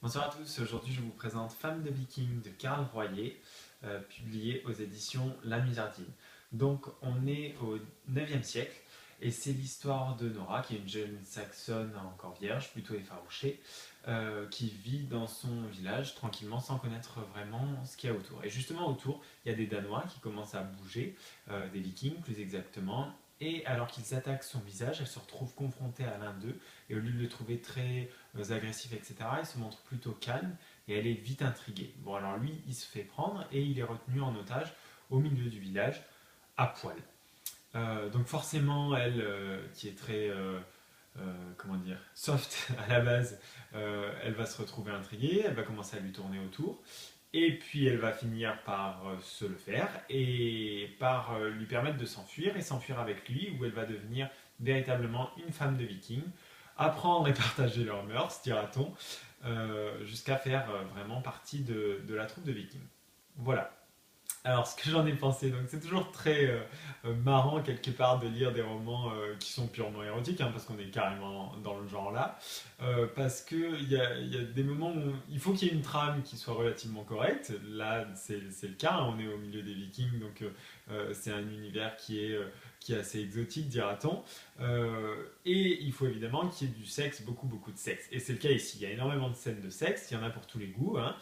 Bonsoir à tous, aujourd'hui je vous présente Femme de Viking de Karl Royer, publié aux éditions La Musardine. Donc on est au 9e siècle et c'est l'histoire de Nora, qui est une jeune saxonne encore vierge, plutôt effarouchée, qui vit dans son village tranquillement sans connaître vraiment ce qu'il y a autour. Et justement autour, il y a des Danois qui commencent à bouger, des Vikings plus exactement, et alors qu'ils attaquent son visage, elle se retrouve confrontée à l'un d'eux, et au lieu de le trouver très agressif, etc., il se montre plutôt calme et elle est vite intriguée. Bon, alors lui, il se fait prendre et il est retenu en otage au milieu du village, à poil. Donc forcément, elle, qui est très, comment dire, soft à la base, elle va se retrouver intriguée, elle va commencer à lui tourner autour. Et puis elle va finir par se le faire et par lui permettre de s'enfuir et s'enfuir avec lui, où elle va devenir véritablement une femme de viking, apprendre et partager leurs mœurs, dira-t-on, jusqu'à faire vraiment partie de la troupe de vikings. Voilà. Alors, ce que j'en ai pensé, donc c'est toujours très marrant quelque part de lire des romans qui sont purement érotiques, hein, parce qu'on est carrément dans le genre là, parce qu'il y a des moments où il faut qu'il y ait une trame qui soit relativement correcte. Là, c'est le cas, hein, on est au milieu des Vikings, donc c'est un univers qui est assez exotique, dira-t-on. Et il faut évidemment qu'il y ait du sexe, beaucoup, beaucoup de sexe. Et c'est le cas ici. Il y a énormément de scènes de sexe, il y en a pour tous les goûts, hein.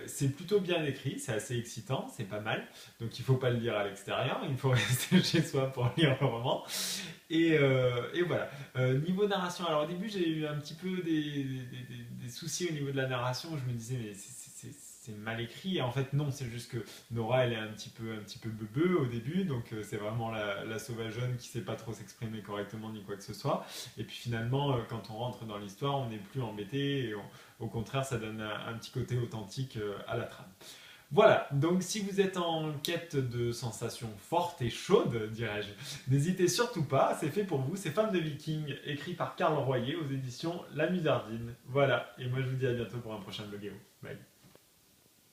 C'est plutôt bien écrit, c'est assez excitant, c'est pas mal. Donc il faut pas le lire à l'extérieur, il faut rester chez soi pour lire le roman. Et voilà. Niveau narration, alors au début j'ai eu un petit peu des soucis au niveau de la narration. Je me disais, mais c'est mal écrit. Et en fait, non, c'est juste que Nora, elle est un petit peu beubeu au début, donc c'est vraiment la sauvageonne qui sait pas trop s'exprimer correctement ni quoi que ce soit. Et puis finalement, quand on rentre dans l'histoire, on n'est plus embêté. Au contraire, ça donne un petit côté authentique à la trame. Voilà, donc si vous êtes en quête de sensations fortes et chaudes, dirais-je, n'hésitez surtout pas, c'est fait pour vous, c'est Femme de Viking, écrit par Karl Royer aux éditions La Musardine. Voilà, et moi je vous dis à bientôt pour un prochain Blogueo. Bye.